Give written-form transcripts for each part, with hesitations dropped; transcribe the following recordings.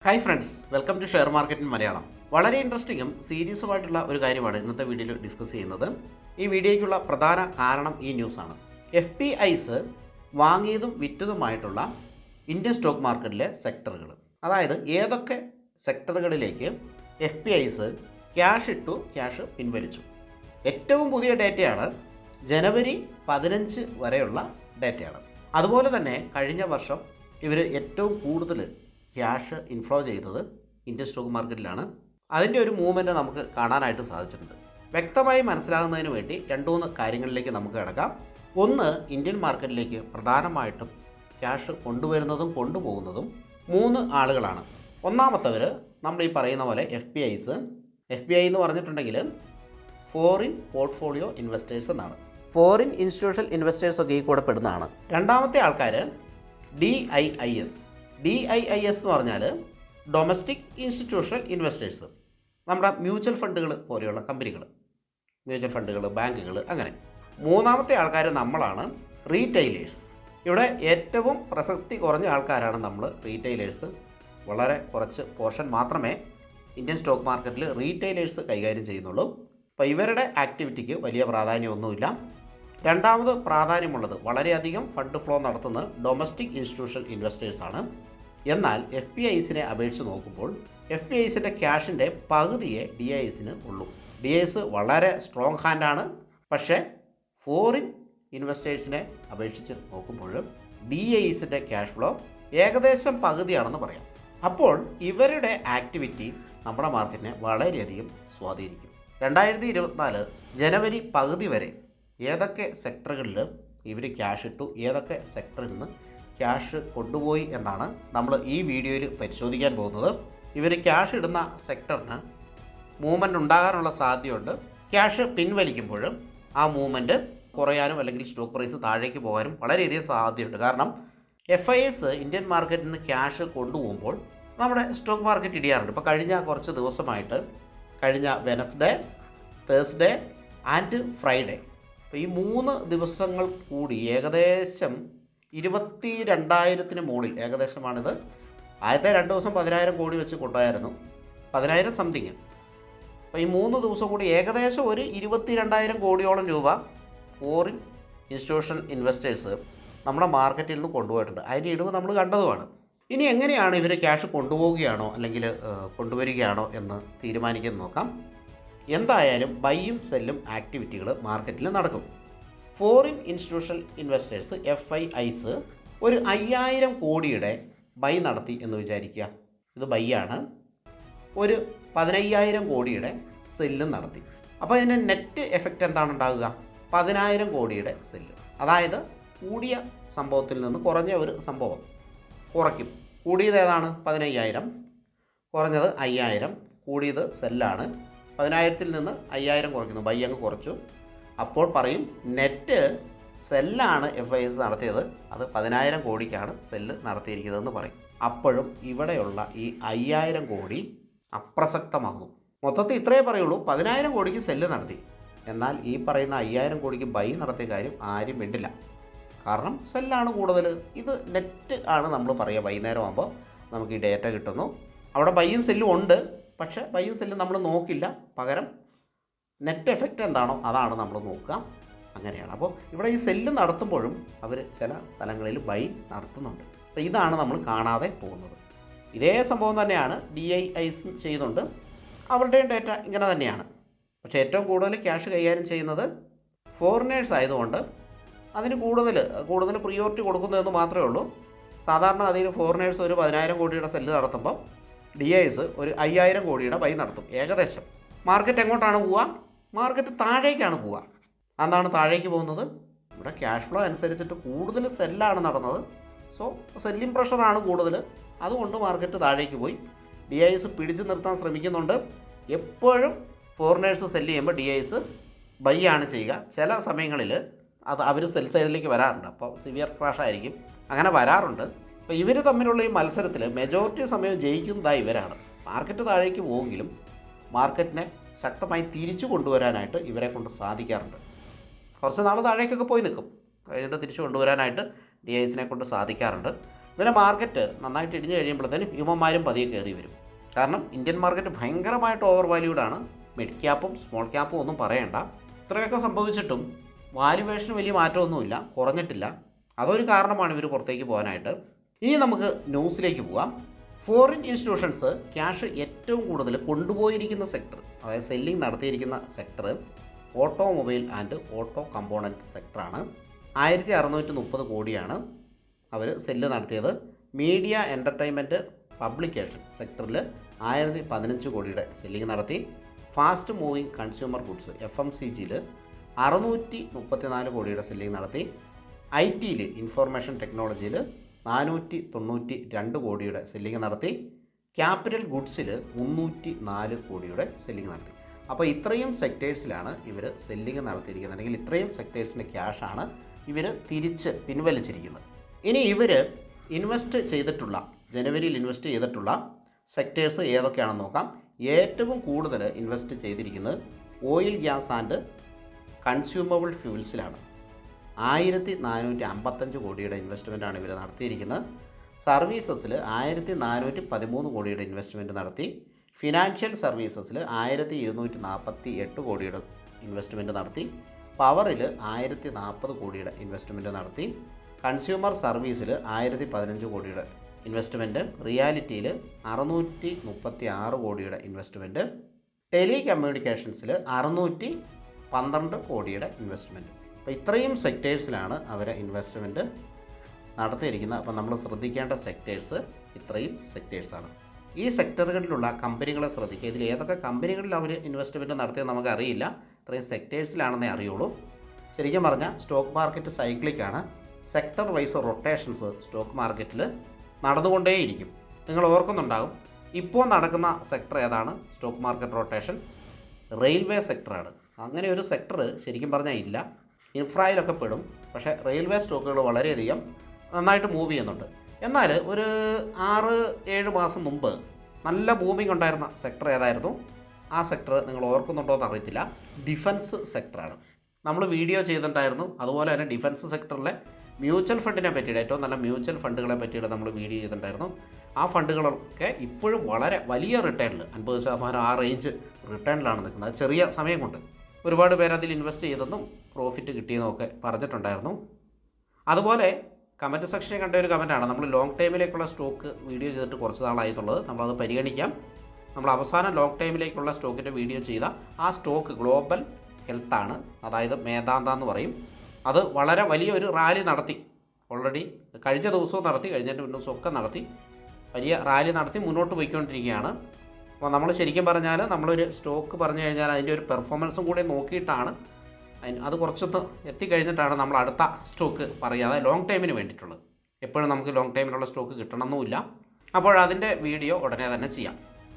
Hi friends, welcome to share market in Malayalam. വളരെ ഇൻട്രസ്റ്റിങ്ങും സീരിയസുമായിട്ടുള്ള ഒരു കാര്യമാണ് ഇന്നത്തെ വീഡിയോയിൽ ഡിസ്കസ് ചെയ്യുന്നത്. ഈ വീഡിയോയ്ക്കുള്ള പ്രധാന കാരണം ഈ ന്യൂസാണ്. FPIs വാങ്ങിയതും വിറ്റതുമായിട്ടുള്ള ഇന്ത്യൻ സ്റ്റോക്ക് മാർക്കറ്റിലെ സെക്ടറുകൾ, അതായത് ഏതൊക്കെ സെക്ടറുകളിലേക്ക് FPIs ക്യാഷ് ഇട്ടു, ക്യാഷ് പിൻവലിച്ചു. ഏറ്റവും പുതിയ ഡേറ്റയാണ്, ജനുവരി 15 വരെയുള്ള ഡേറ്റയാണ്. അതുപോലെ തന്നെ കഴിഞ്ഞ വർഷം ഇവർ ഏറ്റവും കൂടുതൽ ക്യാഷ് ഇൻഫ്ലോ ചെയ്തത് ഇന്ത്യൻ സ്റ്റോക്ക് മാർക്കറ്റിലാണ്. അതിൻ്റെ ഒരു മൂവ്മെൻറ്റ് നമുക്ക് കാണാനായിട്ട് സാധിച്ചിട്ടുണ്ട്. വ്യക്തമായി മനസ്സിലാകുന്നതിന് വേണ്ടി 2-3 കാര്യങ്ങളിലേക്ക് നമുക്ക് കിടക്കാം. ഒന്ന്, ഇന്ത്യൻ മാർക്കറ്റിലേക്ക് പ്രധാനമായിട്ടും ക്യാഷ് കൊണ്ടുവരുന്നതും കൊണ്ടുപോകുന്നതും 3 ആളുകളാണ്. ഒന്നാമത്തവർ നമ്മൾ ഈ പറയുന്ന പോലെ FPIs. FBI എന്ന് പറഞ്ഞിട്ടുണ്ടെങ്കിൽ ഫോറിൻ പോർട്ട്ഫോളിയോ ഇൻവെസ്റ്റേഴ്സ് എന്നാണ്. ഫോറിൻ ഇൻസ്റ്റിറ്റ്യൂഷണൽ ഇൻവെസ്റ്റേഴ്സ് ഒക്കെ ഈ കൂടെ പെടുന്നതാണ്. രണ്ടാമത്തെ ആൾക്കാർ DIIs. DIIs എന്ന് പറഞ്ഞാൽ ഡൊമസ്റ്റിക് ഇൻസ്റ്റിറ്റ്യൂഷണൽ ഇൻവെസ്റ്റേഴ്സ്. നമ്മുടെ മ്യൂച്വൽ ഫണ്ടുകൾ പോലെയുള്ള കമ്പനികൾ, മ്യൂച്വൽ ഫണ്ടുകൾ, ബാങ്കുകൾ, അങ്ങനെ. മൂന്നാമത്തെ ആൾക്കാർ നമ്മളാണ്, റീറ്റെയിലേഴ്സ്. ഇവിടെ ഏറ്റവും പ്രസക്തി കുറഞ്ഞ ആൾക്കാരാണ് നമ്മൾ, റീറ്റെയിലേഴ്സ്. വളരെ കുറച്ച് പോർഷൻ മാത്രമേ ഇന്ത്യൻ സ്റ്റോക്ക് മാർക്കറ്റിൽ റീറ്റെയിലേഴ്സ് കൈകാര്യം ചെയ്യുന്നുള്ളൂ. അപ്പോൾ ഇവരുടെ ആക്ടിവിറ്റിക്ക് വലിയ പ്രാധാന്യമൊന്നുമില്ല. രണ്ടാമത് പ്രാധാന്യമുള്ളത്, വളരെയധികം ഫണ്ട് ഫ്ലോ നടത്തുന്ന ഡൊമസ്റ്റിക് ഇൻസ്റ്റിറ്റ്യൂഷണൽ ഇൻവെസ്റ്റേഴ്സാണ്. എന്നാൽ FPIസിനെ അപേക്ഷിച്ച് നോക്കുമ്പോൾ FPIസിൻ്റെ ക്യാഷിൻ്റെ പകുതിയെ DISന് ഉള്ളൂ. DIS വളരെ സ്ട്രോങ് ഹാൻഡാണ്. പക്ഷേ ഫോറിൻ ഇൻവെസ്റ്റേഴ്സിനെ അപേക്ഷിച്ച് നോക്കുമ്പോൾ DISൻ്റെ ക്യാഷ് ഫ്ലോ ഏകദേശം പകുതിയാണെന്ന് പറയാം. അപ്പോൾ ഇവരുടെ ആക്ടിവിറ്റി നമ്മുടെ മാർക്കറ്റിനെ വളരെയധികം സ്വാധീനിക്കും. 2024 ജനുവരി പകുതി വരെ ഏതൊക്കെ സെക്ടറുകളിൽ ഇവർ ക്യാഷ് ഇട്ടു, ഏതൊക്കെ സെക്ടറിൽ നിന്ന് ക്യാഷ് കൊണ്ടുപോയി എന്നാണ് നമ്മൾ ഈ വീഡിയോയിൽ പരിശോധിക്കാൻ പോകുന്നത്. ഇവർ ക്യാഷ് ഇടുന്ന സെക്ടറിന് മൂവ്മെൻറ്റ് ഉണ്ടാകാനുള്ള സാധ്യതയുണ്ട്. ക്യാഷ് പിൻവലിക്കുമ്പോഴും ആ മൂവ്മെൻറ്റ് കുറയാനും അല്ലെങ്കിൽ സ്റ്റോക്ക് പ്രൈസ് താഴേക്ക് പോകാനും വളരെയധികം സാധ്യതയുണ്ട്. കാരണം FIs ഇന്ത്യൻ മാർക്കറ്റിൽ നിന്ന് ക്യാഷ് കൊണ്ടുപോകുമ്പോൾ നമ്മുടെ സ്റ്റോക്ക് മാർക്കറ്റ് ഇടിയാറുണ്ട്. ഇപ്പോൾ കഴിഞ്ഞ കുറച്ച് ദിവസമായിട്ട്, കഴിഞ്ഞ വെനസ്ഡേ, തേഴ്സ്ഡേ ആൻഡ് ഫ്രൈഡേ, അപ്പോൾ ഈ 3 ദിവസങ്ങൾ കൂടി ഏകദേശം 22,000-ന് മുകളിൽ ഏകദേശമാണിത്. ആദ്യത്തെ 2 ദിവസം 10,000 കോടി വെച്ച് കൊണ്ടുപോയായിരുന്നു, 10,000 സംതിങ്. അപ്പോൾ ഈ 3 ദിവസം കൂടി ഏകദേശം ഒരു 22,000 കോടിയോളം രൂപ ഫോറിൻ ഇൻസ്റ്റിറ്റ്യൂഷണൽ ഇൻവെസ്റ്റേഴ്സ് നമ്മുടെ മാർക്കറ്റിൽ നിന്ന് കൊണ്ടുപോയിട്ടുണ്ട്. അതിൻ്റെ ഇടിവ് നമ്മൾ കണ്ടതുമാണ്. ഇനി എങ്ങനെയാണ് ഇവർ ക്യാഷ് കൊണ്ടുപോവുകയാണോ അല്ലെങ്കിൽ കൊണ്ടുവരികയാണോ എന്ന് തീരുമാനിക്കുന്നത് നോക്കാം. എന്തായാലും ബൈയും സെല്ലും ആക്ടിവിറ്റികൾ മാർക്കറ്റിൽ നടക്കും. ഫോറിൻ ഇൻസ്റ്റിറ്റ്യൂഷണൽ ഇൻവെസ്റ്റേഴ്സ് FIIs ഒരു 5,000 കോടിയുടെ ബൈ നടത്തി എന്ന് വിചാരിക്കുക. ഇത് ബൈ ആണ്. ഒരു 15,000 കോടിയുടെ സെല്ലും നടത്തി. അപ്പോൾ ഇതിൻ്റെ നെറ്റ് എഫക്റ്റ് എന്താണ് ഉണ്ടാകുക? 10,000 കോടിയുടെ സെല്ല്. അതായത് കൂടിയ സംഭവത്തിൽ നിന്ന് കുറഞ്ഞ ഒരു സംഭവം കുറയ്ക്കും. കൂടിയത് ഏതാണ്? 15,000. കുറഞ്ഞത് 5,000. കൂടിയത് സെല്ലാണ്. 10,000-ൽ നിന്ന് 5,000 കുറയ്ക്കുന്നു, ബൈ അങ്ങ് കുറച്ചു. അപ്പോൾ പറയും നെറ്റ് സെല്ലാണ് FIs നടത്തിയത്, അത് 10,000 കോടിക്കാണ് സെല്ല് നടത്തിയിരിക്കുന്നതെന്ന് പറയും. അപ്പോഴും ഇവിടെയുള്ള ഈ 5,000 കോടി അപ്രസക്തമാകുന്നു. മൊത്തത്തിൽ ഇത്രയേ പറയുള്ളൂ, 10,000 കോടിക്ക് സെല്ല് നടത്തി. എന്നാൽ ഈ പറയുന്ന 5,000 കോടിക്ക് ബൈ നടത്തിയ കാര്യം ആരും വേണ്ടില്ല. കാരണം സെല്ലാണ് കൂടുതൽ. ഇത് നെറ്റ് ആണ് നമ്മൾ പറയുക. വൈകുന്നേരം ആകുമ്പോൾ നമുക്ക് ഈ ഡേറ്റ കിട്ടുന്നു. അവിടെ ബൈയും സെല്ലും ഉണ്ട്, പക്ഷേ ബൈയും സെല്ലും നമ്മൾ നോക്കില്ല. പകരം നെറ്റ് എഫക്റ്റ് എന്താണോ അതാണ് നമ്മൾ നോക്കുക. അങ്ങനെയാണ്. അപ്പോൾ ഇവിടെ ഈ സെല്ല് നടത്തുമ്പോഴും അവർ ചില സ്ഥലങ്ങളിൽ ബൈ നടത്തുന്നുണ്ട്. അപ്പോൾ ഇതാണ് നമ്മൾ കാണാതെ പോകുന്നത്. ഇതേ സംഭവം തന്നെയാണ് DIIs ചെയ്യുന്നുണ്ട്. അവരുടെയും ഡേറ്റ ഇങ്ങനെ തന്നെയാണ്. പക്ഷേ ഏറ്റവും കൂടുതൽ ക്യാഷ് കൈകാര്യം ചെയ്യുന്നത് ഫോറിനേഴ്സ് ആയതുകൊണ്ട് അതിന് കൂടുതൽ പ്രിയോറിറ്റി കൊടുക്കുന്നതെന്ന് മാത്രമേ ഉള്ളൂ. സാധാരണ അതിന് ഫോറിനേഴ്സ് ഒരു 10,000 കോടിയുടെ സെല്ല് നടത്തുമ്പോൾ DIS ഒരു 5,000 കോടിയുടെ ബൈ നടത്തും ഏകദേശം. മാർക്കറ്റ് എങ്ങോട്ടാണ് പോവുക? മാർക്കറ്റ് താഴേക്കാണ് പോവുക. അതാണ് താഴേക്ക് പോകുന്നത്. ഇവിടെ ക്യാഷ് ഫ്ലോ അനുസരിച്ചിട്ട് കൂടുതൽ സെല്ലാണ് നടന്നത്. സോ സെല്ലിംഗ് പ്രഷറാണ് കൂടുതൽ. അതുകൊണ്ട് മാർക്കറ്റ് താഴേക്ക് പോയി. DIS പിടിച്ചു നിർത്താൻ ശ്രമിക്കുന്നുണ്ട്. എപ്പോഴും ഫോറിനേഴ്സ് സെല്ല് ചെയ്യുമ്പോൾ DIS ബൈ ആണ് ചെയ്യുക. ചില സമയങ്ങളിൽ അത് അവർ സെൽ സൈഡിലേക്ക് വരാറുണ്ട്. അപ്പോൾ സിവിയർ ക്രാഷ് ആയിരിക്കും. അങ്ങനെ വരാറുണ്ട്. അപ്പോൾ ഇവർ തമ്മിലുള്ള ഈ മത്സരത്തിൽ മെജോറിറ്റി സമയം ജയിക്കുന്നതായി ഇവരാണ്. മാർക്കറ്റ് താഴേക്ക് പോവുമെങ്കിലും മാർക്കറ്റിനെ ശക്തമായി തിരിച്ചു കൊണ്ടുവരാനായിട്ട് ഇവരെ കൊണ്ട് സാധിക്കാറുണ്ട്. കുറച്ച് നാൾ താഴേക്കൊക്കെ പോയി നിൽക്കും, കഴിഞ്ഞിട്ട് തിരിച്ചു കൊണ്ടുവരാനായിട്ട് DISനെ കൊണ്ട് സാധിക്കാറുണ്ട്. ഇതിലെ മാർക്കറ്റ് നന്നായിട്ട് ഇടിഞ്ഞു കഴിയുമ്പോഴത്തേനും ഇവന്മാരും പതിയെ കയറി വരും. കാരണം ഇന്ത്യൻ മാർക്കറ്റ് ഭയങ്കരമായിട്ട് ഓവർ വാല്യൂഡാണ്. മിഡ് ക്യാപ്പും സ്മോൾ ക്യാപ്പും ഒന്നും പറയണ്ട. ഇത്രയൊക്കെ സംഭവിച്ചിട്ടും വാല്യുവേഷന് വലിയ മാറ്റമൊന്നുമില്ല, കുറഞ്ഞിട്ടില്ല. അതൊരു കാരണമാണ് ഇവർ പുറത്തേക്ക് പോകാനായിട്ട്. ഇനി നമുക്ക് ന്യൂസിലേക്ക് പോകാം. ഫോറിൻ ഇൻസ്റ്റിറ്റ്യൂഷൻസ് ക്യാഷ് ഏറ്റവും കൂടുതൽ കൊണ്ടുപോയിരിക്കുന്ന സെക്ടർ, അതായത് സെല്ലിംഗ് നടത്തിയിരിക്കുന്ന sector automobile and auto component സെക്ടറാണ്. 1630 കോടിയാണ് അവർ സെല്ല് നടത്തിയത്. മീഡിയ എൻ്റർടൈൻമെൻറ്റ് പബ്ലിക്കേഷൻ സെക്ടറിൽ 1015 കോടിയുടെ സെല്ലിംഗ് നടത്തി. ഫാസ്റ്റ് മൂവിങ് കൺസ്യൂമർ ഗുഡ്സ് FMCGയിൽ 634 കോടിയുടെ സെല്ലിംഗ് നടത്തി. IT ഇൻഫർമേഷൻ ടെക്നോളജിയിൽ 492 കോടിയുടെ സെല്ലിംഗ് നടത്തി. ക്യാപിറ്റൽ ഗുഡ്സിൽ 304 കോടിയുടെ സെല്ലിംഗ് നടത്തി. അപ്പോൾ ഇത്രയും സെക്ടേഴ്സിലാണ് ഇവർ സെല്ലിംഗ് നടത്തിയിരിക്കുന്നത്, അല്ലെങ്കിൽ ഇത്രയും സെക്ടേഴ്സിൻ്റെ ക്യാഷാണ് ഇവർ തിരിച്ച് പിൻവലിച്ചിരിക്കുന്നത്. ഇനി ഇവർ ഇൻവെസ്റ്റ് ചെയ്തിട്ടുള്ള, ജനുവരിയിൽ ഇൻവെസ്റ്റ് ചെയ്തിട്ടുള്ള സെക്ടേഴ്സ് ഏതൊക്കെയാണെന്ന് നോക്കാം. ഏറ്റവും കൂടുതൽ ഇൻവെസ്റ്റ് ചെയ്തിരിക്കുന്നത് ഓയിൽ, ഗ്യാസ് ആൻഡ് കൺസ്യൂമബിൾ ഫ്യൂൽസിലാണ്. 1455 കോടിയുടെ ഇൻവെസ്റ്റ്മെൻറ്റാണ് ഇവർ നടത്തിയിരിക്കുന്നത്. സർവീസസിൽ 1413 കോടിയുടെ ഇൻവെസ്റ്റ്മെൻറ്റ് നടത്തി. ഫിനാൻഷ്യൽ സർവീസസിൽ 1248 കോടിയുടെ ഇൻവെസ്റ്റ്മെൻറ്റ് നടത്തി. പവറിൽ 1040 കോടിയുടെ ഇൻവെസ്റ്റ്മെൻറ്റ് നടത്തി. കൺസ്യൂമർ സർവീസിൽ 1015 കോടിയുടെ ഇൻവെസ്റ്റ്മെൻറ്റ്. റിയാലിറ്റിയിൽ 636 കോടിയുടെ ഇൻവെസ്റ്റ്മെൻറ്റ്. ടെലി കമ്മ്യൂണിക്കേഷൻസിൽ 612 കോടിയുടെ ഇൻവെസ്റ്റ്മെൻറ്റ്. അപ്പോൾ ഇത്രയും സെക്ടേഴ്സിലാണ് അവരെ ഇൻവെസ്റ്റ്മെൻറ്റ് നടത്തിയിരിക്കുന്നത്. അപ്പോൾ നമ്മൾ ശ്രദ്ധിക്കേണ്ട സെക്ടേഴ്സ് ഇത്രയും സെക്ടേഴ്സാണ്. ഈ സെക്ടറുകളിലുള്ള കമ്പനികളെ ശ്രദ്ധിക്കുക. ഇതിൽ ഏതൊക്കെ കമ്പനികളിൽ അവർ ഇൻവെസ്റ്റ്മെൻറ്റ് നടത്തിയത് നമുക്കറിയില്ല, ഇത്രയും സെക്ടേഴ്സിലാണെന്നേ അറിയുള്ളൂ. ശരിക്കും പറഞ്ഞാൽ സ്റ്റോക്ക് മാർക്കറ്റ് സൈക്ലിക്കാണ്. സെക്ടർ വൈസ് റൊട്ടേഷൻസ് സ്റ്റോക്ക് മാർക്കറ്റിൽ നടന്നുകൊണ്ടേയിരിക്കും. നിങ്ങൾ ഓർക്കുന്നുണ്ടാകും, ഇപ്പോൾ നടക്കുന്ന സെക്ടർ ഏതാണ്? സ്റ്റോക്ക് മാർക്കറ്റ് റൊട്ടേഷൻ റെയിൽവേ സെക്ടറാണ്. അങ്ങനെ ഒരു സെക്ടർ ശരിക്കും പറഞ്ഞാൽ ഇല്ല. ഇൻഫ്രയിലൊക്കെ പെടും, പക്ഷേ റെയിൽവേ സ്റ്റോക്കുകൾ വളരെയധികം നന്നായിട്ട് മൂവ് ചെയ്യുന്നുണ്ട്. എന്നാൽ ഒരു 6-7 മാസം മുമ്പ് നല്ല ബൂമിംഗ് ഉണ്ടായിരുന്ന സെക്ടർ ഏതായിരുന്നു? ആ സെക്ടർ നിങ്ങൾ ഓർക്കുന്നുണ്ടോ എന്ന് അറിയത്തില്ല. ഡിഫൻസ് സെക്ടറാണ്. നമ്മൾ വീഡിയോ ചെയ്തിട്ടുണ്ടായിരുന്നു. അതുപോലെ തന്നെ ഡിഫൻസ് സെക്ടറിലെ മ്യൂച്വൽ ഫണ്ടിനെ പറ്റിയിട്ട്, ഏറ്റവും നല്ല മ്യൂച്വൽ ഫണ്ടുകളെ പറ്റിയിട്ട് നമ്മൾ വീഡിയോ ചെയ്തിട്ടുണ്ടായിരുന്നു. ആ ഫണ്ടുകളൊക്കെ ഇപ്പോഴും വളരെ വലിയ റിട്ടേണിൽ 50% ആ റേഞ്ച് റിട്ടേണിലാണ് നിൽക്കുന്നത്. ചെറിയ സമയം കൊണ്ട് ഒരുപാട് പേര് അതിൽ ഇൻവെസ്റ്റ് ചെയ്തെന്നും പ്രോഫിറ്റ് കിട്ടിയെന്നും ഒക്കെ പറഞ്ഞിട്ടുണ്ടായിരുന്നു. അതുപോലെ കമൻറ്റ് സെക്ഷനിൽ കണ്ട ഒരു കമൻറ്റാണ്, നമ്മൾ ലോങ് ടൈമിലേക്കുള്ള സ്റ്റോക്ക് വീഡിയോ ചെയ്തിട്ട് കുറച്ച് നാളായിട്ടുള്ളത്, നമ്മളത് പരിഗണിക്കാം. നമ്മൾ അവസാനം ലോങ് ടൈമിലേക്കുള്ള സ്റ്റോക്കിൻ്റെ വീഡിയോ ചെയ്ത ആ സ്റ്റോക്ക് ഗ്ലോബൽ ഹെൽത്താണ്, അതായത് മേധാന്ത എന്ന് പറയും. അത് വളരെ വലിയൊരു റാലി നടത്തി. ഓൾറെഡി കഴിഞ്ഞ ദിവസവും നടത്തി, കഴിഞ്ഞതിൻ്റെ ദിവസവും ഒക്കെ നടത്തി, വലിയ റാലി നടത്തി മുന്നോട്ട് പോയിക്കൊണ്ടിരിക്കുകയാണ്. അപ്പോൾ നമ്മൾ ശരിക്കും പറഞ്ഞാൽ നമ്മളൊരു സ്റ്റോക്ക് പറഞ്ഞു കഴിഞ്ഞാൽ അതിൻ്റെ ഒരു പെർഫോമൻസും കൂടെ നോക്കിയിട്ടാണ്, അത് കുറച്ചൊന്ന് എത്തിക്കഴിഞ്ഞിട്ടാണ് നമ്മൾ അടുത്ത സ്റ്റോക്ക് പറയുക, അതായത് ലോങ് ടൈമിന് വേണ്ടിയിട്ടുള്ളത്. എപ്പോഴും നമുക്ക് ലോങ് ടൈമിലുള്ള സ്റ്റോക്ക് കിട്ടണമെന്നുമില്ല. അപ്പോൾ അതിൻ്റെ വീഡിയോ ഉടനെ തന്നെ ചെയ്യാം.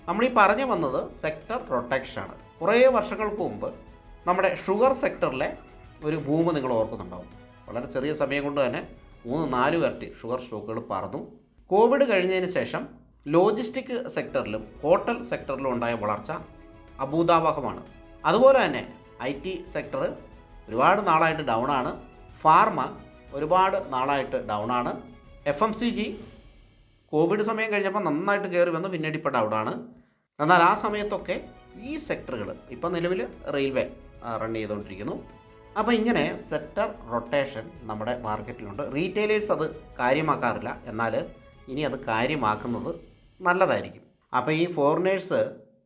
നമ്മളീ പറഞ്ഞു വന്നത് സെക്ടർ റൊട്ടേഷനാണ്. കുറേ വർഷങ്ങൾക്ക് മുമ്പ് നമ്മുടെ ഷുഗർ സെക്ടറിലെ ഒരു ബൂം നിങ്ങൾ ഓർക്കുന്നുണ്ടാവും. വളരെ ചെറിയ സമയം കൊണ്ട് തന്നെ 3-4 ഇരട്ടി ഷുഗർ സ്റ്റോക്കുകൾ പറന്നു. കോവിഡ് കഴിഞ്ഞതിന് ശേഷം ലോജിസ്റ്റിക് സെക്ടറിലും ഹോട്ടൽ സെക്ടറിലും ഉണ്ടായ വളർച്ച അഭൂതാവഹമാണ്. അതുപോലെ തന്നെ IT സെക്ടർ ഒരുപാട് നാളായിട്ട് ഡൗണാണ്. ഫാർമ ഒരുപാട് നാളായിട്ട് ഡൗണാണ്. FMCG കോവിഡ് സമയം കഴിഞ്ഞപ്പോൾ നന്നായിട്ട് കയറി വന്നു, പിന്നീട് ഇപ്പോൾ ഡൗണാണ്. എന്നാൽ ആ സമയത്തൊക്കെ ഈ സെക്ടറുകൾ ഇപ്പം നിലവിൽ റെയിൽവേ റൺ ചെയ്തുകൊണ്ടിരിക്കുന്നു. അപ്പോൾ ഇങ്ങനെ സെക്ടർ റൊട്ടേഷൻ നമ്മുടെ മാർക്കറ്റിലുണ്ട്. റീറ്റെയിലേഴ്സ് അത് കാര്യമാക്കാറില്ല, എന്നാൽ ഇനി അത് കാര്യമാക്കുന്നത് നല്ലതായിരിക്കും. അപ്പോൾ ഈ ഫോറിനേഴ്സ്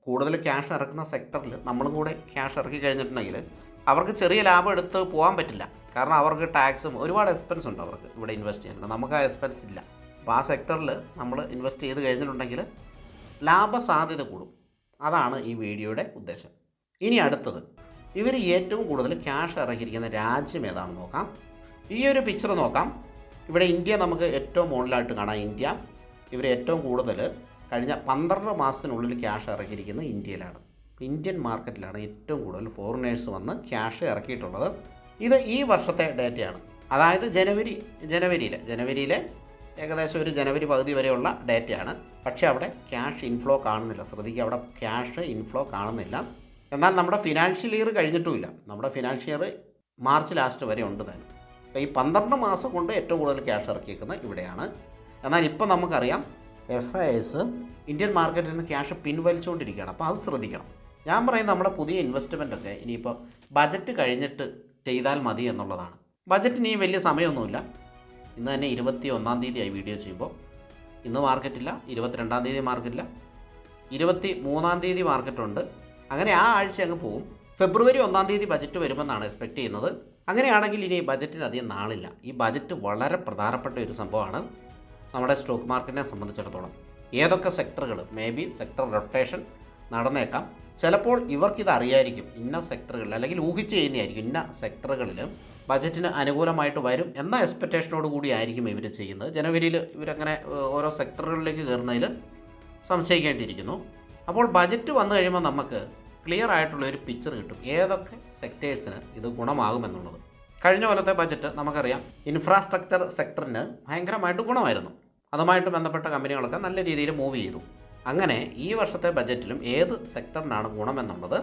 കൂടുതൽ ക്യാഷ് ഇറക്കുന്ന സെക്ടറിൽ നമ്മളും കൂടെ ക്യാഷ് ഇറക്കി കഴിഞ്ഞിട്ടുണ്ടെങ്കിൽ അവർക്ക് ചെറിയ ലാഭം എടുത്ത് പോകാൻ പറ്റില്ല. കാരണം അവർക്ക് ടാക്സും ഒരുപാട് എക്സ്പെൻസ് ഉണ്ട് അവർക്ക് ഇവിടെ ഇൻവെസ്റ്റ് ചെയ്യാനുണ്ട്. നമുക്ക് ആ എക്സ്പെൻസ് ഇല്ല. അപ്പോൾ ആ സെക്ടറിൽ നമ്മൾ ഇൻവെസ്റ്റ് ചെയ്ത് കഴിഞ്ഞിട്ടുണ്ടെങ്കിൽ ലാഭസാധ്യത കൂടും. അതാണ് ഈ വീഡിയോയുടെ ഉദ്ദേശം. ഇനി അടുത്തത്, ഇവർ ഏറ്റവും കൂടുതൽ ക്യാഷ് ഇറക്കിയിരിക്കുന്ന രാജ്യം ഏതാണെന്ന് നോക്കാം. ഈ ഒരു പിക്ചർ നോക്കാം. ഇവിടെ ഇന്ത്യ നമുക്ക് ഏറ്റവും മുകളിലായിട്ട് കാണാം. ഇന്ത്യ ഇവർ ഏറ്റവും കൂടുതൽ കഴിഞ്ഞ 12 മാസത്തിനുള്ളിൽ ക്യാഷ് ഇറക്കിയിരിക്കുന്നത് ഇന്ത്യയിലാണ്. ഇന്ത്യൻ മാർക്കറ്റിലാണ് ഏറ്റവും കൂടുതൽ ഫോറിനേഴ്സ് വന്ന് ക്യാഷ് ഇറക്കിയിട്ടുള്ളത്. ഇത് ഈ വർഷത്തെ ഡേറ്റയാണ്. അതായത് ജനുവരിയിലെ ഏകദേശം ഒരു ജനുവരി പകുതി വരെയുള്ള ഡേറ്റയാണ്. പക്ഷേ അവിടെ ക്യാഷ് ഇൻഫ്ലോ കാണുന്നില്ല. ശ്രദ്ധിക്കുക, അവിടെ ക്യാഷ് ഇൻഫ്ലോ കാണുന്നില്ല. എന്നാൽ നമ്മുടെ ഫിനാൻഷ്യൽ ഇയർ കഴിഞ്ഞിട്ടുമില്ല. നമ്മുടെ ഫിനാൻഷ്യൽ ഇയർ മാർച്ച് ലാസ്റ്റ് വരെ ഉണ്ട് തന്നെ. അപ്പോൾ ഈ 12 മാസം കൊണ്ട് ഏറ്റവും കൂടുതൽ ക്യാഷ് ഇറക്കിയിരിക്കുന്നത് ഇവിടെയാണ്. എന്നാൽ ഇപ്പോൾ നമുക്കറിയാം FIS ഇന്ത്യൻ മാർക്കറ്റിൽ നിന്ന് ക്യാഷ് പിൻവലിച്ചുകൊണ്ടിരിക്കുകയാണ്. അപ്പോൾ അത് ശ്രദ്ധിക്കണം. ഞാൻ പറയുന്നത് നമ്മുടെ പുതിയ ഇൻവെസ്റ്റ്മെൻറ്റൊക്കെ ഇനിയിപ്പോൾ ബജറ്റ് കഴിഞ്ഞിട്ട് ചെയ്താൽ മതി എന്നുള്ളതാണ്. ബജറ്റിന് ഈ വലിയ സമയമൊന്നുമില്ല. ഇന്ന് തന്നെ 21-ാം തീയതിയായി വീഡിയോ ചെയ്യുമ്പോൾ. ഇന്ന് മാർക്കറ്റില്ല, 22-ാം തീയതി മാർക്കറ്റില്ല, 23-ാം തീയതി മാർക്കറ്റുണ്ട്. അങ്ങനെ ആ ആഴ്ച അങ്ങ് പോകും. ഫെബ്രുവരി 1-ാം തീയതി ബജറ്റ് വരുമെന്നാണ് എക്സ്പെക്റ്റ് ചെയ്യുന്നത്. അങ്ങനെയാണെങ്കിൽ ഇനി ബജറ്റിന് അധികം നാളില്ല. ഈ ബജറ്റ് വളരെ പ്രധാനപ്പെട്ട ഒരു സംഭവമാണ് നമ്മുടെ സ്റ്റോക്ക് മാർക്കറ്റിനെ സംബന്ധിച്ചിടത്തോളം. ഏതൊക്കെ സെക്ടറുകൾ, മേ ബി സെക്ടർ റൊട്ടേഷൻ നടന്നേക്കാം. ചിലപ്പോൾ ഇവർക്കിത് അറിയായിരിക്കും, ഇന്ന സെക്ടറുകളിൽ, അല്ലെങ്കിൽ ഊഹിച്ച് ചെയ്യുന്നതായിരിക്കും, ഇന്ന സെക്ടറുകളിൽ ബജറ്റിന് അനുകൂലമായിട്ട് വരും എന്ന എക്സ്പെക്റ്റേഷനോട് കൂടി ആയിരിക്കും ഇവർ ചെയ്യുന്നത്. ജനുവരിയിൽ ഇവരങ്ങനെ ഓരോ സെക്ടറുകളിലേക്ക് കയറുന്നതിൽ സംശയിക്കേണ്ടിയിരിക്കുന്നു. അപ്പോൾ ബജറ്റ് വന്നു കഴിയുമ്പോൾ നമുക്ക് ക്ലിയർ ആയിട്ടുള്ളൊരു പിക്ചർ കിട്ടും ഏതൊക്കെ സെക്ടേഴ്സിന് ഇത് ഗുണമാകുമെന്നുള്ളത്. കഴിഞ്ഞ കൊല്ലത്തെ ബജറ്റ് നമുക്കറിയാം ഇൻഫ്രാസ്ട്രക്ചർ സെക്ടറിന് ഭയങ്കരമായിട്ട് ഗുണമായിരുന്നു. അതുമായിട്ട് ബന്ധപ്പെട്ട കമ്പനികളൊക്കെ നല്ല രീതിയിൽ മൂവ് ചെയ്തു. അങ്ങനെ ഈ വർഷത്തെ ബജറ്റിലും ഏത് സെക്ടറിനാണ് ഗുണമെന്നുള്ളത്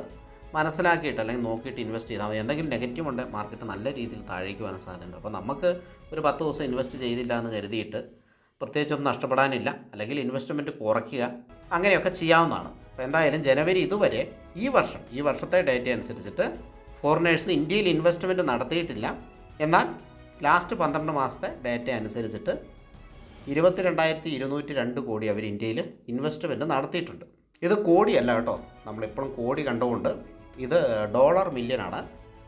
മനസ്സിലാക്കിയിട്ട് അല്ലെങ്കിൽ നോക്കിയിട്ട് ഇൻവെസ്റ്റ് ചെയ്താൽ മതി. എന്തെങ്കിലും നെഗറ്റീവ് ഉണ്ട്, മാർക്കറ്റ് നല്ല രീതിയിൽ താഴേക്ക് പോകാൻ സാധ്യതയുണ്ട്. അപ്പോൾ നമുക്ക് ഒരു 10 ദിവസം ഇൻവെസ്റ്റ് ചെയ്തില്ല എന്ന് കരുതിയിട്ട് പ്രത്യേകിച്ചൊന്നും നഷ്ടപ്പെടാനില്ല, അല്ലെങ്കിൽ ഇൻവെസ്റ്റ്മെൻറ്റ് കുറയ്ക്കുക, അങ്ങനെയൊക്കെ ചെയ്യാവുന്നതാണ്. അപ്പോൾ എന്തായാലും ജനുവരി ഇതുവരെ ഈ വർഷത്തെ ഡേറ്റ അനുസരിച്ചിട്ട് ഫോറിനേഴ്സ് ഇന്ത്യയിൽ ഇൻവെസ്റ്റ്മെൻറ്റ് നടത്തിയിട്ടില്ല. എന്നാൽ ലാസ്റ്റ് 12 മാസത്തെ ഡേറ്റ അനുസരിച്ചിട്ട് 22,202 കോടി അവർ ഇന്ത്യയിൽ ഇൻവെസ്റ്റ്മെൻറ്റ് നടത്തിയിട്ടുണ്ട്. ഇത് കോടിയല്ല കേട്ടോ, നമ്മളിപ്പോഴും കോടി കണ്ടുകൊണ്ട് ഇത് ഡോളർ മില്യനാണ്.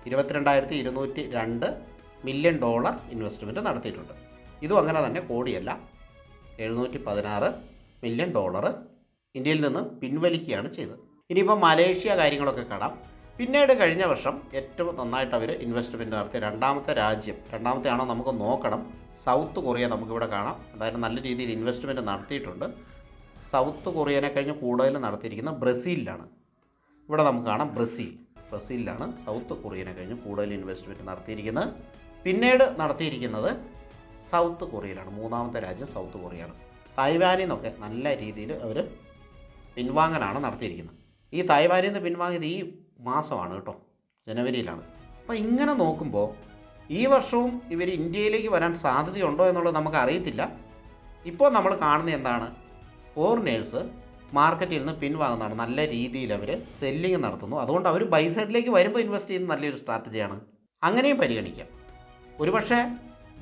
22,202 മില്യൺ ഡോളർ ഇൻവെസ്റ്റ്മെൻറ്റ് നടത്തിയിട്ടുണ്ട്. ഇതും അങ്ങനെ തന്നെ കോടിയല്ല, 716 മില്യൺ ഡോളർ ഇന്ത്യയിൽ നിന്ന് പിൻവലിക്കുകയാണ് ചെയ്തത്. ഇനിയിപ്പോൾ മലേഷ്യ കാര്യങ്ങളൊക്കെ കാണാം. പിന്നീട് കഴിഞ്ഞ വർഷം ഏറ്റവും നന്നായിട്ട് അവർ ഇൻവെസ്റ്റ്മെൻറ്റ് നടത്തിയ രണ്ടാമത്തെ ആണോ നമുക്ക് നോക്കണം, സൗത്ത് കൊറിയ നമുക്കിവിടെ കാണാം. അതായത് നല്ല രീതിയിൽ ഇൻവെസ്റ്റ്മെൻറ്റ് നടത്തിയിട്ടുണ്ട്. സൗത്ത് കൊറിയനെ കഴിഞ്ഞ് കൂടുതൽ നടത്തിയിരിക്കുന്നത് ബ്രസീലിലാണ്. ഇവിടെ നമുക്ക് കാണാം ബ്രസീലിലാണ് സൗത്ത് കൊറിയനെ കഴിഞ്ഞ് കൂടുതൽ ഇൻവെസ്റ്റ്മെൻറ്റ് നടത്തിയിരിക്കുന്നത്. പിന്നീട് നടത്തിയിരിക്കുന്നത് സൗത്ത് കൊറിയയിലാണ്. മൂന്നാമത്തെ രാജ്യം സൗത്ത് കൊറിയയാണ്. തായ്വാനിൽ നിന്നൊക്കെ നല്ല രീതിയിൽ അവർ പിൻവാങ്ങലാണ് നടത്തിയിരിക്കുന്നത്. ഈ തായ്വാനിൽ നിന്ന് പിൻവാങ്ങിയത് ഈ മാസമാണ് കേട്ടോ, ജനുവരിയിലാണ്. അപ്പോൾ ഇങ്ങനെ നോക്കുമ്പോൾ ഈ വർഷവും ഇവർ ഇന്ത്യയിലേക്ക് വരാൻ സാധ്യതയുണ്ടോ എന്നുള്ളത് നമുക്ക് അറിയത്തില്ല. ഇപ്പോൾ നമ്മൾ കാണുന്നത് എന്താണ്, ഫോറിനേഴ്സ് മാർക്കറ്റിൽ നിന്ന് പിൻവാങ്ങുന്നതാണ്. നല്ല രീതിയിൽ അവർ സെല്ലിങ് നടത്തുന്നു. അതുകൊണ്ട് അവർ ബൈ സൈഡിലേക്ക് വരുമ്പോൾ ഇൻവെസ്റ്റ് ചെയ്യുന്ന നല്ലൊരു സ്ട്രാറ്റജിയാണ്. അങ്ങനെയും പരിഗണിക്കാം. ഒരുപക്ഷെ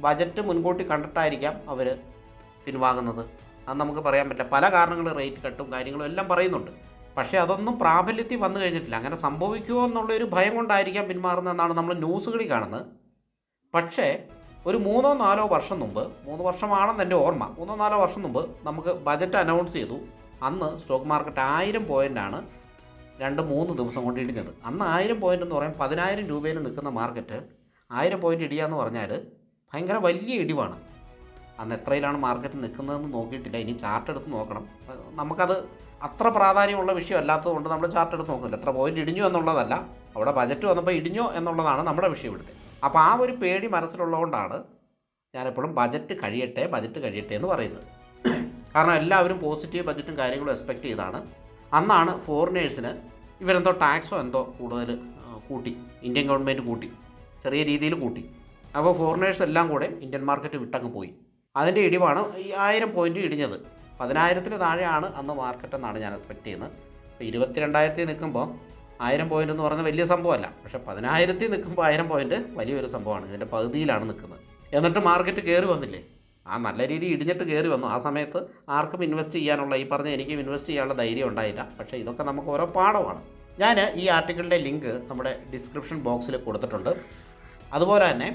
ബജറ്റ് മുൻകൂട്ടി കണ്ടിട്ടായിരിക്കാം അവർ പിൻവാങ്ങുന്നത്. അത് നമുക്ക് പറയാൻ പറ്റില്ല. പല കാരണങ്ങൾ, റേറ്റ് കട്ടും കാര്യങ്ങളും എല്ലാം പറയുന്നുണ്ട്. പക്ഷേ അതൊന്നും പ്രാബല്യത്തിൽ വന്നു കഴിഞ്ഞിട്ടില്ല. അങ്ങനെ സംഭവിക്കുമോ എന്നുള്ളൊരു ഭയം കൊണ്ടായിരിക്കാം പിന്മാറുന്നതെന്നാണ് നമ്മൾ ന്യൂസുകളിൽ കാണുന്നത്. പക്ഷേ ഒരു 3-4 വർഷം മുമ്പ്, 3 വർഷമാണെന്ന് എൻ്റെ ഓർമ്മ, 3-4 വർഷം മുമ്പ് നമുക്ക് ബജറ്റ് അനൗൺസ് ചെയ്തു. അന്ന് സ്റ്റോക്ക് മാർക്കറ്റ് 1000 പോയിൻ്റാണ് 2-3 ദിവസം കൊണ്ട് ഇടിഞ്ഞത്. അന്ന് 1000 പോയിൻ്റ് എന്ന് പറയുമ്പോൾ 10,000 രൂപയിൽ നിൽക്കുന്ന മാർക്കറ്റ് 1000 പോയിൻ്റ് ഇടിയുക എന്ന് പറഞ്ഞാൽ ഭയങ്കര വലിയ ഇടിവാണ്. അന്ന് എത്രയിലാണ് മാർക്കറ്റ് നിൽക്കുന്നതെന്ന് നോക്കിയിട്ടില്ല. ഇനി ചാർട്ട് എടുത്ത് നോക്കണം. നമുക്കത് അത്ര പ്രാധാന്യമുള്ള വിഷയമല്ലാത്തത് കൊണ്ട് നമ്മൾ ചാർട്ട് എടുത്ത് നോക്കുന്നില്ല. എത്ര പോയിൻ്റ് ഇടിഞ്ഞു എന്നുള്ളതല്ല, അവിടെ ബജറ്റ് വന്നപ്പോൾ ഇടിഞ്ഞോ എന്നുള്ളതാണ് നമ്മുടെ വിഷയം ഇവിടുത്തെ. അപ്പോൾ ആ ഒരു പേടി മനസ്സിലുള്ളതുകൊണ്ടാണ് ഞാനെപ്പോഴും ബജറ്റ് കഴിയട്ടെ എന്ന് പറയുന്നത്. കാരണം എല്ലാവരും പോസിറ്റീവ് ബജറ്റും കാര്യങ്ങളും എക്സ്പെക്റ്റ് ചെയ്താണ്. അന്നാണ് ഫോറിനേഴ്സിന് ഇവരെന്തോ ടാക്സോ എന്തോ കൂടുതൽ കൂട്ടി, ഇന്ത്യൻ ഗവൺമെൻറ് കൂട്ടി, ചെറിയ രീതിയിൽ കൂട്ടി. അപ്പോൾ ഫോറിനേഴ്സ് എല്ലാം കൂടെ ഇന്ത്യൻ മാർക്കറ്റ് വിട്ടങ്ങ് പോയി. അതിൻ്റെ ഇടിവാണ് ഈ 1000 പോയിൻ്റ് ഇടിഞ്ഞത്. 10,000-ന് താഴെയാണ് അന്ന് മാർക്കറ്റ് എന്നാണ് ഞാൻ എക്സ്പെക്റ്റ് ചെയ്യുന്നത്. ഇപ്പോൾ 22,000 നിൽക്കുമ്പോൾ 1000 പോയിൻ്റ് എന്ന് പറയുന്നത് വലിയ സംഭവമല്ല. പക്ഷേ 10,000 നിൽക്കുമ്പോൾ 1000 പോയിൻ്റ് വലിയൊരു സംഭവമാണ്. ഇതിൻ്റെ പകുതിയിലാണ് നിൽക്കുന്നത്. എന്നിട്ട് മാർക്കറ്റ് കയറി വന്നില്ലേ, ആ നല്ല രീതിയിൽ ഇടിഞ്ഞിട്ട് കയറി വന്നു. ആ സമയത്ത് ആർക്കും ഇൻവെസ്റ്റ് ചെയ്യാനുള്ള, ഈ പറഞ്ഞ എനിക്കും ഇൻവെസ്റ്റ് ചെയ്യാനുള്ള ധൈര്യം ഉണ്ടായില്ല. പക്ഷേ ഇതൊക്കെ നമുക്ക് ഓരോ പാഠമാണ്. ഞാൻ ഈ ആർട്ടിക്കിളിൻ്റെ ലിങ്ക് നമ്മുടെ ഡിസ്ക്രിപ്ഷൻ ബോക്സിൽ കൊടുത്തിട്ടുണ്ട്. അതുപോലെ തന്നെ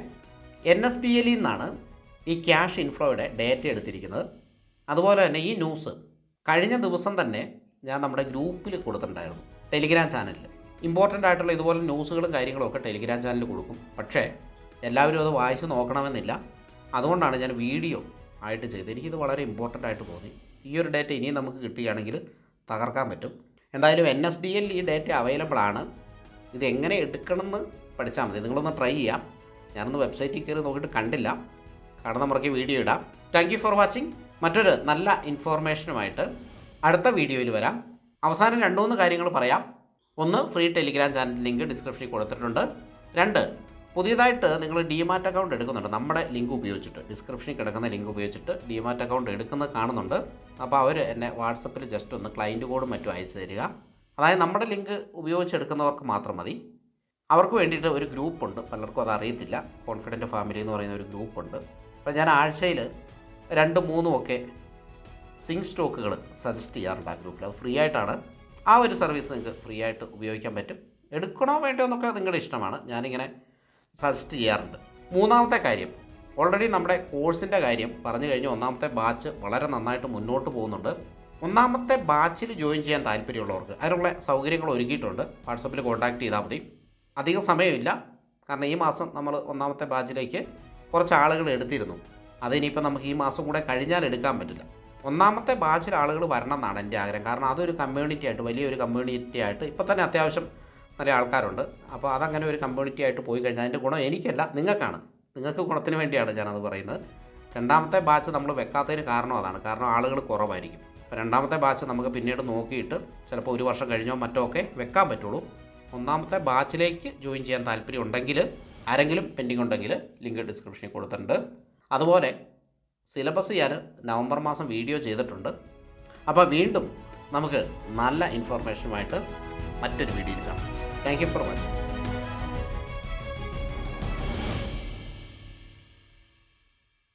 NSDL നിന്നാണ് ഈ ക്യാഷ് ഇൻഫ്ലോയുടെ ഡേറ്റ എടുത്തിരിക്കുന്നത്. അതുപോലെ തന്നെ ഈ ന്യൂസ് കഴിഞ്ഞ ദിവസം തന്നെ ഞാൻ നമ്മുടെ ഗ്രൂപ്പിൽ കൊടുത്തിട്ടുണ്ടായിരുന്നു, ടെലിഗ്രാം ചാനലിൽ. ഇമ്പോർട്ടൻ്റ് ആയിട്ടുള്ള ഇതുപോലെ ന്യൂസുകളും കാര്യങ്ങളും ഒക്കെ ടെലിഗ്രാം ചാനലിൽ കൊടുക്കും. പക്ഷേ എല്ലാവരും അത് വായിച്ച് നോക്കണമെന്നില്ല. അതുകൊണ്ടാണ് ഞാൻ വീഡിയോ ആയിട്ട് ചെയ്തത്. എനിക്കിത് വളരെ ഇമ്പോർട്ടൻ്റ് ആയിട്ട് തോന്നി. ഈ ഒരു ഡേറ്റ ഇനിയും നമുക്ക് കിട്ടുകയാണെങ്കിൽ തകർക്കാൻ പറ്റും. എന്തായാലും NSDL ഈ ഡേറ്റ അവൈലബിൾ ആണ്. ഇത് എങ്ങനെ എടുക്കണമെന്ന് പഠിച്ചാൽ മതി. നിങ്ങളൊന്ന് ട്രൈ ചെയ്യാം. ഞാനൊന്ന് വെബ്സൈറ്റിൽ കയറി നോക്കിയിട്ട് കണ്ടില്ല. കടന്ന മുറയ്ക്ക് വീഡിയോ ഇടാം. Thank you for watching. മറ്റൊരു നല്ല ഇൻഫോർമേഷനുമായിട്ട് അടുത്ത വീഡിയോയിൽ വരാം. അവസാനം 2-3 കാര്യങ്ങൾ പറയാം. 1, ഫ്രീ ടെലിഗ്രാം ചാനൽ ലിങ്ക് ഡിസ്ക്രിപ്ഷനിൽ കൊടുത്തിട്ടുണ്ട്. 2, പുതിയതായിട്ട് നിങ്ങൾ ഡിമാറ്റ് അക്കൗണ്ട് എടുക്കുന്നുണ്ട്, നമ്മുടെ ലിങ്ക് ഉപയോഗിച്ചിട്ട്, ഡിസ്ക്രിപ്ഷനിൽ കിടക്കുന്ന ലിങ്ക് ഉപയോഗിച്ചിട്ട് ഡിമാറ്റ് അക്കൗണ്ട് എടുക്കുന്നത് കാണുന്നുണ്ട്. അപ്പോൾ അവർ എന്നെ വാട്സപ്പിൽ ജസ്റ്റ് ഒന്ന് ക്ലയൻറ്റ് കോഡും മറ്റും അയച്ചു തരിക. അതായത് നമ്മുടെ ലിങ്ക് ഉപയോഗിച്ചെടുക്കുന്നവർക്ക് മാത്രം മതി. അവർക്ക് വേണ്ടിയിട്ട് ഒരു ഗ്രൂപ്പുണ്ട്, പലർക്കും അത് അറിയത്തില്ല. കോൺഫിഡൻറ്റ് ഫാമിലി എന്ന് പറയുന്ന ഒരു ഗ്രൂപ്പുണ്ട്. അപ്പോൾ ഞാൻ ആഴ്ചയിൽ 2-3 ഒക്കെ സിങ്ക് സ്റ്റോക്കുകൾ സജസ്റ്റ് ചെയ്യാറുണ്ട് ആ ഗ്രൂപ്പിൽ. അത് ഫ്രീ ആയിട്ടാണ്. ആ ഒരു സർവീസ് നിങ്ങൾക്ക് ഫ്രീ ആയിട്ട് ഉപയോഗിക്കാൻ പറ്റും. എടുക്കണോ വേണ്ടോ എന്നൊക്കെ നിങ്ങളുടെ ഇഷ്ടമാണ്. ഞാനിങ്ങനെ സജസ്റ്റ് ചെയ്യാറുണ്ട്. മൂന്നാമത്തെ കാര്യം, ഓൾറെഡി നമ്മുടെ കോഴ്സിൻ്റെ കാര്യം പറഞ്ഞു കഴിഞ്ഞു. ഒന്നാമത്തെ ബാച്ച് വളരെ നന്നായിട്ട് മുന്നോട്ട് പോകുന്നുണ്ട്. ഒന്നാമത്തെ ബാച്ചിൽ ജോയിൻ ചെയ്യാൻ താല്പര്യമുള്ളവർക്ക് അതിനുള്ള സൗകര്യങ്ങൾ ഒരുക്കിയിട്ടുണ്ട്. വാട്സപ്പിൽ കോൺടാക്റ്റ് ചെയ്താൽ മതി. അധികം സമയമില്ല, കാരണം ഈ മാസം നമ്മൾ ഒന്നാമത്തെ ബാച്ചിലേക്ക് കുറച്ച് ആളുകൾ എടുത്തിരുന്നു. അതിനിപ്പോൾ നമുക്ക് ഈ മാസം കൂടെ കഴിഞ്ഞാൽ എടുക്കാൻ പറ്റില്ല. ഒന്നാമത്തെ ബാച്ചിൽ ആളുകൾ വരണം എന്നാണ് എൻ്റെ ആഗ്രഹം. കാരണം അതൊരു കമ്മ്യൂണിറ്റി ആയിട്ട്, വലിയൊരു കമ്മ്യൂണിറ്റി ആയിട്ട് ഇപ്പോൾ തന്നെ അത്യാവശ്യം നല്ല ആൾക്കാരുണ്ട്. അപ്പോൾ അതങ്ങനെ ഒരു കമ്മ്യൂണിറ്റി ആയിട്ട് പോയി കഴിഞ്ഞാൽ അതിൻ്റെ ഗുണം എനിക്കല്ല, നിങ്ങൾക്കാണ്. നിങ്ങൾക്ക് ഗുണത്തിന് വേണ്ടിയാണ് ഞാനത് പറയുന്നത്. രണ്ടാമത്തെ ബാച്ച് നമ്മൾ വെക്കാത്തതിന് കാരണം അതാണ്. കാരണം ആളുകൾ കുറവായിരിക്കും. അപ്പോൾ രണ്ടാമത്തെ ബാച്ച് നമുക്ക് പിന്നീട് നോക്കിയിട്ട് ചിലപ്പോൾ 1 വർഷം കഴിഞ്ഞോ മറ്റോ ഒക്കെ വെക്കാൻ പറ്റുള്ളൂ. ഒന്നാമത്തെ ബാച്ചിലേക്ക് ജോയിൻ ചെയ്യാൻ താല്പര്യം ഉണ്ടെങ്കിൽ, ആരെങ്കിലും പെൻഡിങ് ഉണ്ടെങ്കിൽ ലിങ്ക് ഡിസ്ക്രിപ്ഷനിൽ കൊടുത്തിട്ടുണ്ട്. അതുപോലെ സിലബസ് ഞാൻ നവംബർ മാസം വീഡിയോ ചെയ്തിട്ടുണ്ട്. അപ്പോൾ വീണ്ടും നമുക്ക് നല്ല ഇൻഫർമേഷനുമായിട്ട് മറ്റൊരു വീഡിയോയിൽ കാണാം. Thank you for watching.